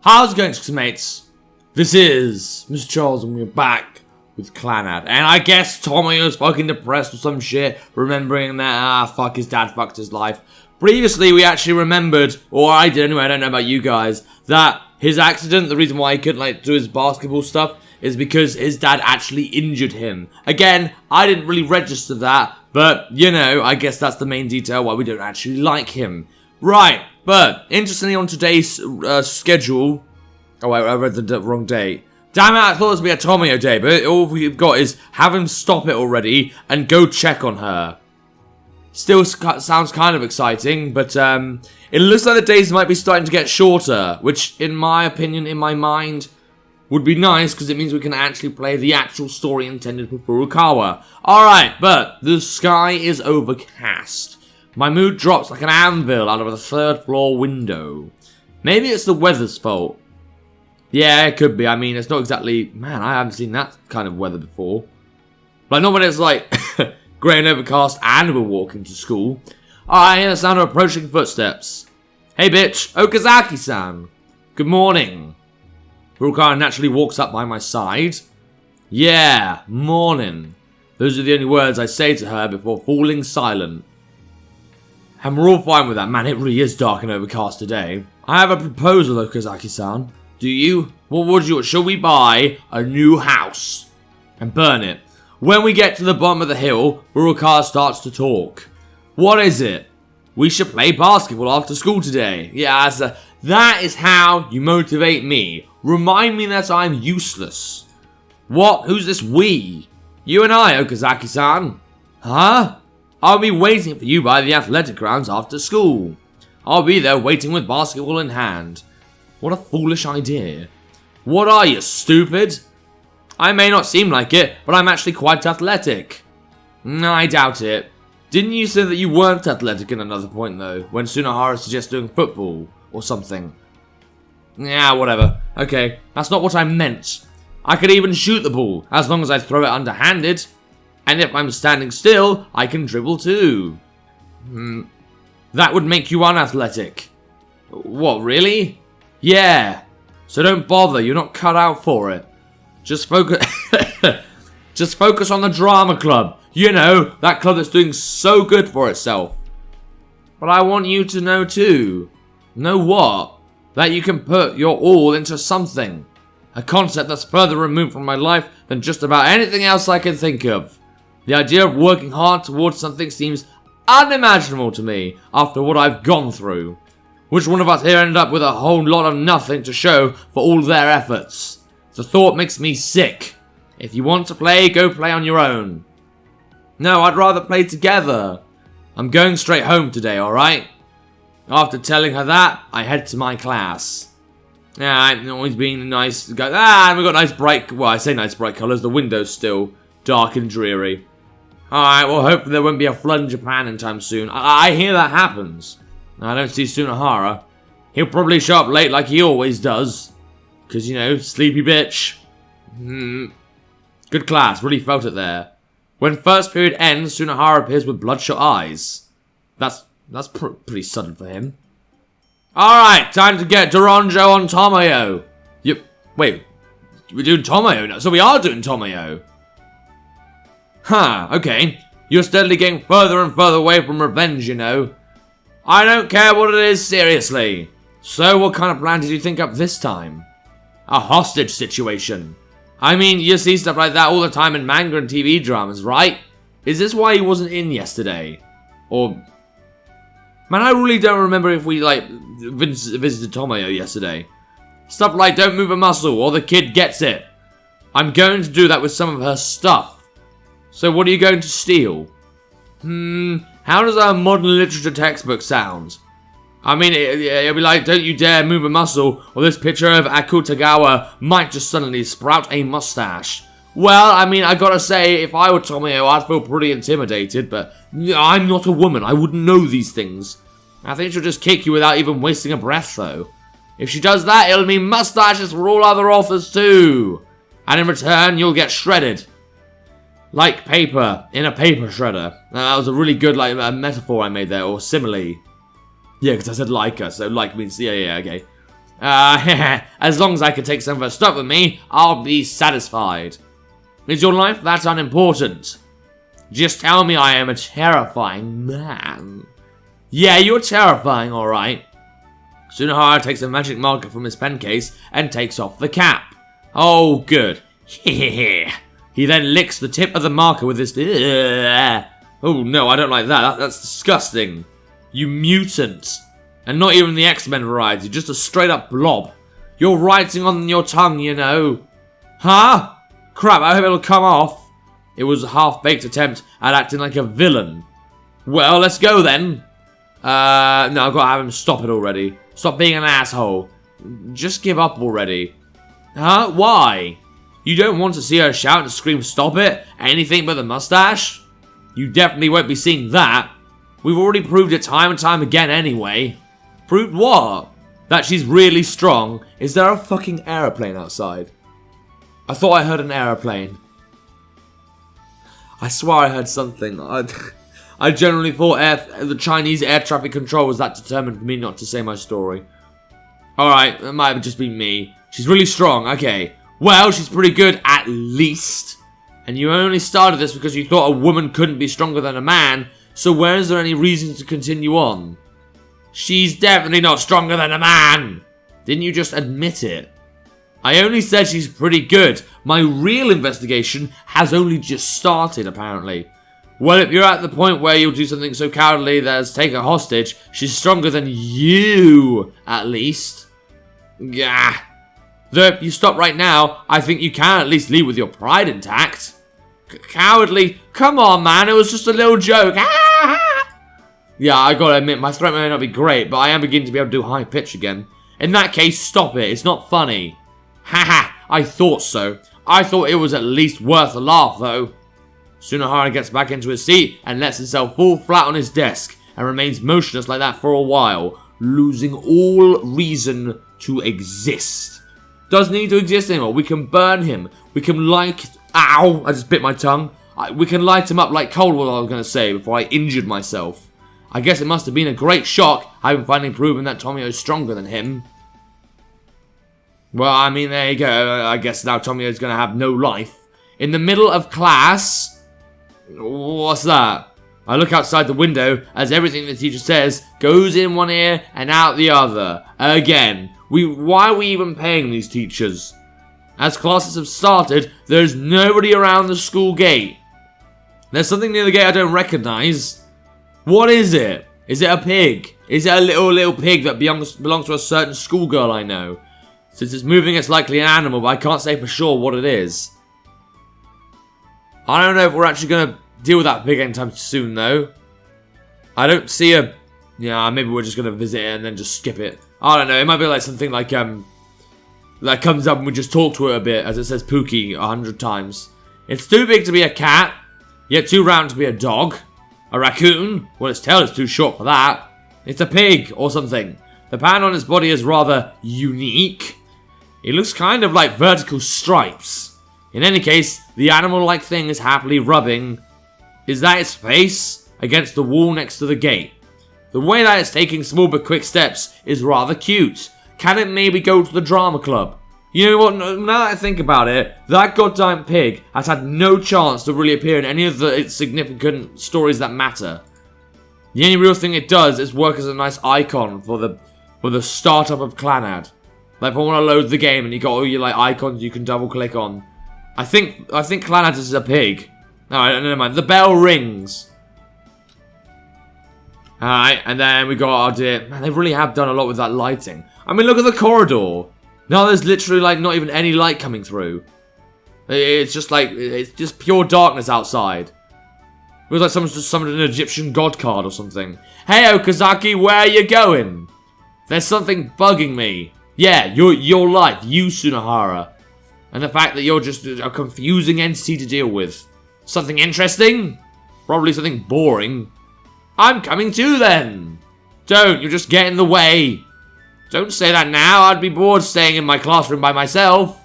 How's it going, mates? This is Mrjacharles and we're back with Clannad. And I guess Tomoya's fucking depressed or some shit, remembering that, fuck, his dad fucked his life. Previously, we actually remembered, or I did anyway, I don't know about you guys, that his accident, the reason why he couldn't, do his basketball stuff, is because his dad actually injured him. Again, I didn't really register that, but, you know, I guess that's the main detail why we don't actually like him. Right, but, interestingly on today's schedule... Oh wait, I read the wrong date. Damn it, I thought this would be a Tomoya day, but all we've got is have him stop it already and go check on her. Still sounds kind of exciting, but it looks like the days might be starting to get shorter, which, in my opinion, in my mind, would be nice, because it means we can actually play the actual story intended for Furukawa. Alright, but the sky is overcast. My mood drops like an anvil out of a third floor window. Maybe it's the weather's fault. Yeah, it could be. I mean, it's not exactly... Man, I haven't seen that kind of weather before. But not when it's like grey and overcast and we're walking to school. I hear the sound of approaching footsteps. Hey bitch, Okazaki-san. Good morning. Furukawa naturally walks up by my side. Yeah, morning. Those are the only words I say to her before falling silent. And we're all fine with that. Man, it really is dark and overcast today. I have a proposal, Okazaki-san. Do you? What would you? Shall we buy a new house and burn it? When we get to the bottom of the hill, Furukawa starts to talk. What is it? We should play basketball after school today. Yeah, that is how you motivate me. Remind me that I'm useless. What? Who's this we? You and I, Okazaki-san. Huh? I'll be waiting for you by the athletic grounds after school. I'll be there waiting with basketball in hand. What a foolish idea. What are you, stupid? I may not seem like it, but I'm actually quite athletic. I doubt it. Didn't you say that you weren't athletic at another point, though, when Tsunohara suggested doing football or something? Yeah, whatever. Okay, that's not what I meant. I could even shoot the ball, as long as I throw it underhanded. And if I'm standing still, I can dribble too. That would make you unathletic. What, really? Yeah. So don't bother, you're not cut out for it. Just focus Just focus on the drama club. You know, that club that's doing so good for itself. But I want you to know too. Know what? That you can put your all into something. A concept that's further removed from my life than just about anything else I can think of. The idea of working hard towards something seems unimaginable to me after what I've gone through. Which one of us here ended up with a whole lot of nothing to show for all their efforts? The thought makes me sick. If you want to play, go play on your own. No, I'd rather play together. I'm going straight home today, alright? After telling her that, I head to my class. Yeah, I'm always being a nice guy. We've got nice bright, well, I say nice bright colours, the window's still dark and dreary. Alright, well, hopefully there won't be a flood in Japan anytime soon. I hear that happens. I don't see Tsunohara. He'll probably show up late like he always does. Because, you know, sleepy bitch. Good class, really felt it there. When first period ends, Tsunohara appears with bloodshot eyes. That's pretty sudden for him. Alright, time to get Doronjo on Tomoyo. Wait, we're doing Tomoyo now? So we are doing Tomoyo. Huh, okay. You're steadily getting further and further away from revenge, you know. I don't care what it is, seriously. So what kind of plan did you think up this time? A hostage situation. I mean, you see stuff like that all the time in manga and TV dramas, right? Is this why he wasn't in yesterday? Or... Man, I really don't remember if we, visited Tomoyo yesterday. Stuff like don't move a muscle or the kid gets it. I'm going to do that with some of her stuff. So what are you going to steal? How does a modern literature textbook sound? I mean, it'll be like, don't you dare move a muscle, or this picture of Akutagawa might just suddenly sprout a mustache. Well, I mean, I gotta say, if I were Tomoyo, I'd feel pretty intimidated, but I'm not a woman, I wouldn't know these things. I think she'll just kick you without even wasting a breath, though. If she does that, it'll mean mustaches for all other authors, too. And in return, you'll get shredded. Like paper, in a paper shredder. That was a really good, a metaphor I made there, or simile. Yeah, because I said like her, so like means, yeah, okay. As long as I can take some of her stuff with me, I'll be satisfied. Is your life that unimportant? Just tell me I am a terrifying man. Yeah, you're terrifying, alright. Tsunohara takes a magic marker from his pen case and takes off the cap. Oh, good. He then licks the tip of the marker with his... Oh, no, I don't like that. That's disgusting. You mutant. And not even the X-Men variety, just a straight-up blob. You're writing on your tongue, you know. Huh? Crap, I hope it'll come off. It was a half-baked attempt at acting like a villain. Well, let's go then. No, I've got to have him stop it already. Stop being an asshole. Just give up already. Huh? Why? You don't want to see her shout and scream stop it? Anything but the mustache? You definitely won't be seeing that. We've already proved it time and time again anyway. Proved what? That she's really strong. Is there a fucking aeroplane outside? I thought I heard an aeroplane. I swear I heard something. I generally thought the Chinese air traffic control was that determined for me not to say my story. Alright, that might have just been me. She's really strong, okay. Well, she's pretty good, at least. And you only started this because you thought a woman couldn't be stronger than a man, so where is there any reason to continue on? She's definitely not stronger than a man! Didn't you just admit it? I only said she's pretty good. My real investigation has only just started, apparently. Well, if you're at the point where you'll do something so cowardly as take her hostage, she's stronger than you, at least. Gah. Though if you stop right now, I think you can at least leave with your pride intact. Cowardly? Come on, man, it was just a little joke. Yeah, I gotta admit, my threat may not be great, but I am beginning to be able to do high pitch again. In that case, stop it, it's not funny. Haha, I thought so. I thought it was at least worth a laugh, though. Tsunohara gets back into his seat and lets himself fall flat on his desk and remains motionless like that for a while, losing all reason to exist. Doesn't need to exist anymore. We can burn him. We can light... Ow! I just bit my tongue. We can light him up like coal, what I was going to say, before I injured myself. I guess it must have been a great shock, having finally proven that Tomoya is stronger than him. Well, I mean, there you go. I guess now Tomoya is going to have no life. In the middle of class... What's that? I look outside the window as everything the teacher says goes in one ear and out the other. Again. Why are we even paying these teachers? As classes have started, there's nobody around the school gate. There's something near the gate I don't recognize. What is it? Is it a pig? Is it a little pig that belongs to a certain schoolgirl I know? Since it's moving, it's likely an animal, but I can't say for sure what it is. I don't know if we're actually going to deal with that pig anytime soon, though. I don't see a... Yeah, maybe we're just going to visit it and then just skip it. I don't know, it might be like something like, that comes up and we just talk to it a bit, as it says Pookie 100 times. It's too big to be a cat, yet too round to be a dog. A raccoon? Well, its tail is too short for that. It's a pig, or something. The pattern on its body is rather unique. It looks kind of like vertical stripes. In any case, the animal-like thing is happily rubbing... Is that its face? Against the wall next to the gate. The way that it's taking small but quick steps is rather cute. Can it maybe go to the drama club? You know what, now that I think about it, that goddamn pig has had no chance to really appear in any of its significant stories that matter. The only real thing it does is work as a nice icon for the startup of Clannad. Like if I want to load the game and you got all your like icons you can double click on. I think Clannad is a pig. Alright, never mind. The bell rings. Alright, and then we got our dear... Man, they really have done a lot with that lighting. I mean, look at the corridor. Now there's literally, like, not even any light coming through. It's just, like, it's just pure darkness outside. It was like someone's just summoned an Egyptian god card or something. Hey, Okazaki, where are you going? There's something bugging me. Yeah, your life, you, Tsunohara. And the fact that you're just a confusing entity to deal with. Something interesting? Probably something boring. I'm coming too, then. Don't, you just get in the way. Don't say that now, I'd be bored staying in my classroom by myself.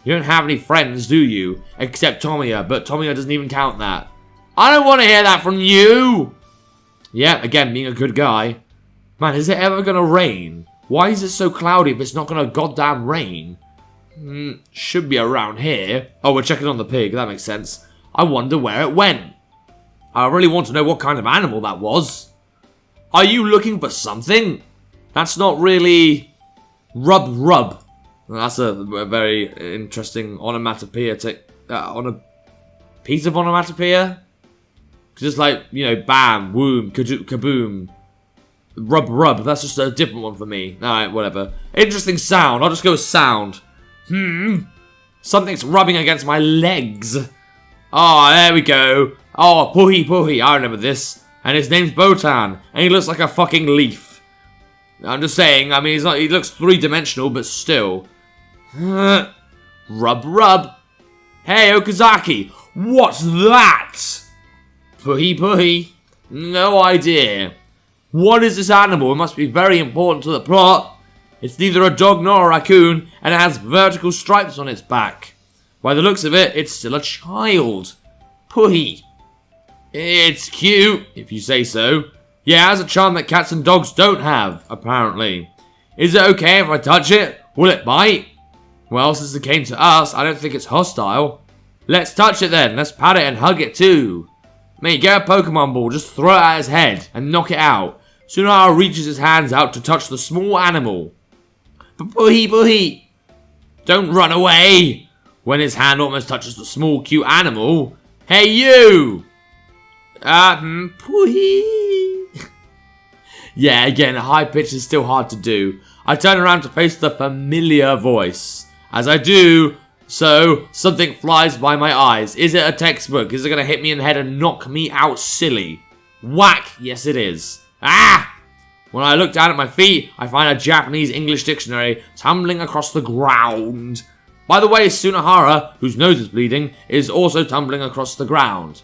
You don't have any friends, do you? Except Tomoya, but Tomoya doesn't even count that. I don't want to hear that from you. Yeah, again, being a good guy. Man, is it ever gonna rain? Why is it so cloudy if it's not gonna goddamn rain? Should be around here. Oh, we're checking on the pig. That makes sense. I wonder where it went. I really want to know what kind of animal that was. Are you looking for something? That's not really... Rub. That's a very interesting onomatopoeia. On a piece of onomatopoeia? Just like, you know, bam, woom, kaboom. Rub. That's just a different one for me. Alright, whatever. Interesting sound. I'll just go with sound. Something's rubbing against my legs. Oh, there we go. Oh, Puhi. I remember this. And his name's Botan. And he looks like a fucking leaf. I'm just saying. I mean, he looks three-dimensional, but still. Rub. Hey, Okazaki. What's that? Puhi. No idea. What is this animal? It must be very important to the plot. It's neither a dog nor a raccoon, and it has vertical stripes on its back. By the looks of it, it's still a child. Puhi. It's cute, if you say so. Yeah, it has a charm that cats and dogs don't have, apparently. Is it okay if I touch it? Will it bite? Well, since it came to us, I don't think it's hostile. Let's touch it then. Let's pat it and hug it too. Mate, get a Pokemon ball, just throw it at his head and knock it out. Sunahara reaches his hands out to touch the small animal. Puhi. Don't run away. When his hand almost touches the small, cute animal. Hey, you! Puhi. Yeah, again, high pitch is still hard to do. I turn around to face the familiar voice. As I do so, something flies by my eyes. Is it a textbook? Is it going to hit me in the head and knock me out silly? Whack! Yes, it is. Ah! When I look down at my feet, I find a Japanese English dictionary tumbling across the ground. By the way, Sunahara, whose nose is bleeding, is also tumbling across the ground.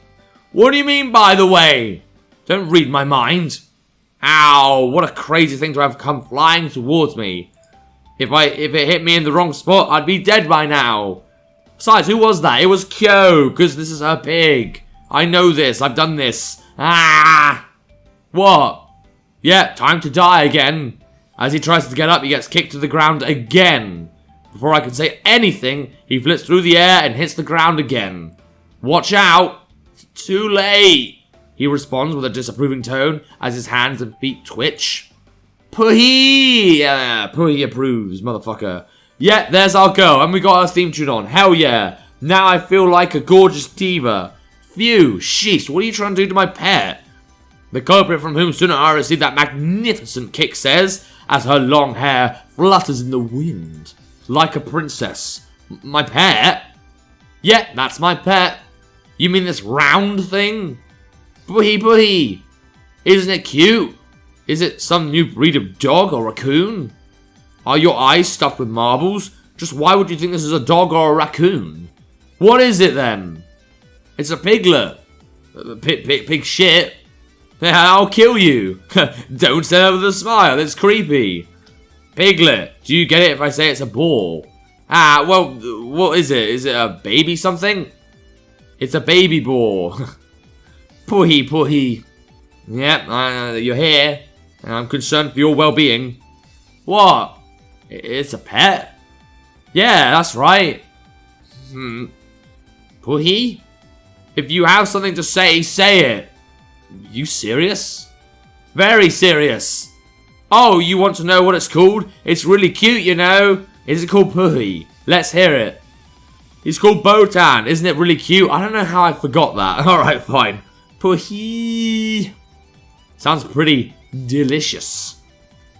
What do you mean, by the way? Don't read my mind. Ow, what a crazy thing to have come flying towards me. If it hit me in the wrong spot, I'd be dead by now. Besides, who was that? It was Kyo, because this is her pig. I know this, I've done this. Ah! What? Yeah, time to die again. As he tries to get up, he gets kicked to the ground again. Before I can say anything, he flips through the air and hits the ground again. Watch out! Too late! He responds with a disapproving tone as his hands and feet twitch. Puhi! Puhi approves, motherfucker. Yeah, there's our girl, and we got our theme tune on. Hell yeah! Now I feel like a gorgeous diva. Phew, sheesh, what are you trying to do to my pet? The culprit from whom Sunahara received that magnificent kick says, as her long hair flutters in the wind. Like a princess. My pet? Yeah, that's my pet. You mean this round thing? Puhi. Isn't it cute? Is it some new breed of dog or raccoon? Are your eyes stuffed with marbles? Just why would you think this is a dog or a raccoon? What is it then? It's a piglet. Pig shit. I'll kill you. Don't say that with a smile, it's creepy. Piglet, do you get it if I say it's a ball? Ah, well, what is it? Is it a baby something? It's a baby ball. Puhi. Yep, you're here. And I'm concerned for your well-being. What? It's a pet? Yeah, that's right. Puhi? If you have something to say, say it. You serious? Very serious. Oh, you want to know what it's called? It's really cute, you know. Is it called Puhi? Let's hear it. He's called Botan. Isn't it really cute? I don't know how I forgot that. Alright, fine. Puhi. Sounds pretty delicious.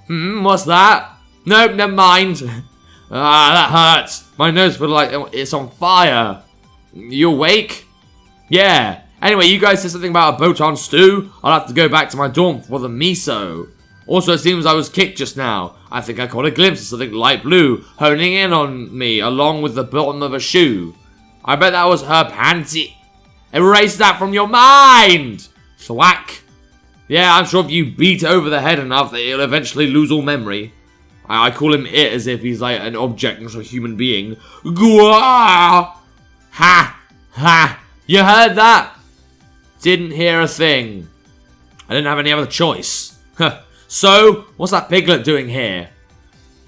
What's that? Nope, never mind. That hurts. My nose feels like it's on fire. You awake? Yeah. Anyway, you guys said something about a Botan stew. I'll have to go back to my dorm for the miso. Also, it seems I was kicked just now. I think I caught a glimpse of something light blue honing in on me along with the bottom of a shoe. I bet that was her panty. Erase that from your mind! Thwack. Yeah, I'm sure if you beat over the head enough that he'll eventually lose all memory. I call him it as if he's like an object, not a human being. Gwah! Ha! You heard that? Didn't hear a thing. I didn't have any other choice. So, what's that piglet doing here?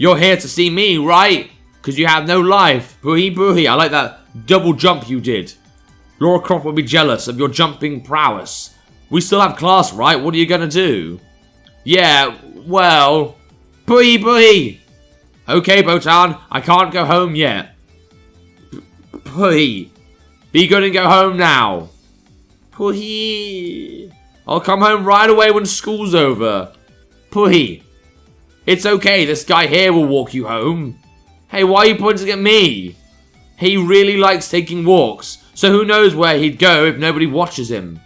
You're here to see me, right? Because you have no life. Booey booey. I like that double jump you did. Laura Croft will be jealous of your jumping prowess. We still have class, right? What are you going to do? Yeah, well... Booey booey. Okay, Botan. I can't go home yet. Booey. Be good and go home now. Booey. I'll come home right away when school's over. Booey. It's okay. This guy here will walk you home. Hey, why are you pointing at me? He really likes taking walks, so who knows where he'd go if nobody watches him.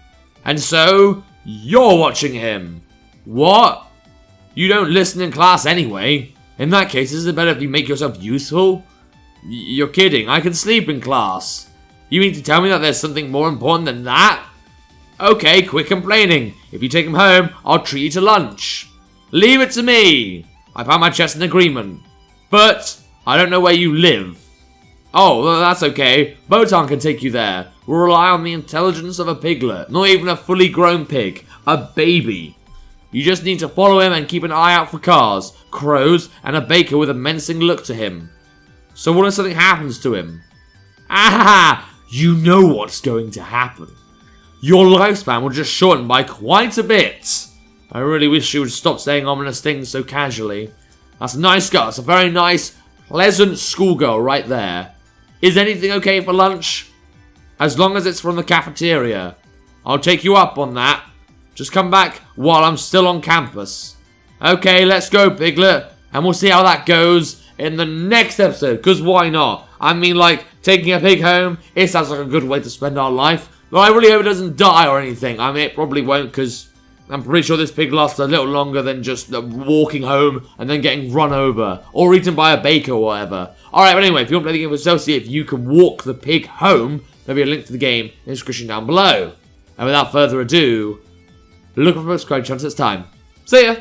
And so, you're watching him. What? You don't listen in class anyway. In that case, is it better if you make yourself useful? You're kidding, I can sleep in class. You mean to tell me that there's something more important than that? Okay, quit complaining. If you take him home, I'll treat you to lunch. Leave it to me. I pound my chest in agreement. But... I don't know where you live. Oh, well, that's okay. Botan can take you there. We'll rely on the intelligence of a piglet. Not even a fully grown pig. A baby. You just need to follow him and keep an eye out for cars, crows, and a baker with a menacing look to him. So what if something happens to him? Ah! You know what's going to happen. Your lifespan will just shorten by quite a bit. I really wish you would stop saying ominous things so casually. That's a nice girl. That's a very nice... pleasant schoolgirl right there. Is anything okay for lunch? As long as it's from the cafeteria. I'll take you up on that. Just come back while I'm still on campus. Okay, let's go, Piglet. And we'll see how that goes in the next episode. Because why not? I mean, like, taking a pig home, it sounds like a good way to spend our life. But I really hope it doesn't die or anything. I mean, it probably won't because... I'm pretty sure this pig lasts a little longer than just walking home and then getting run over. Or eaten by a baker or whatever. Alright, but anyway, if you want to play the game for yourself, see if you can walk the pig home, there'll be a link to the game in the description down below. And without further ado, look for the subscribe chance it's time. See ya!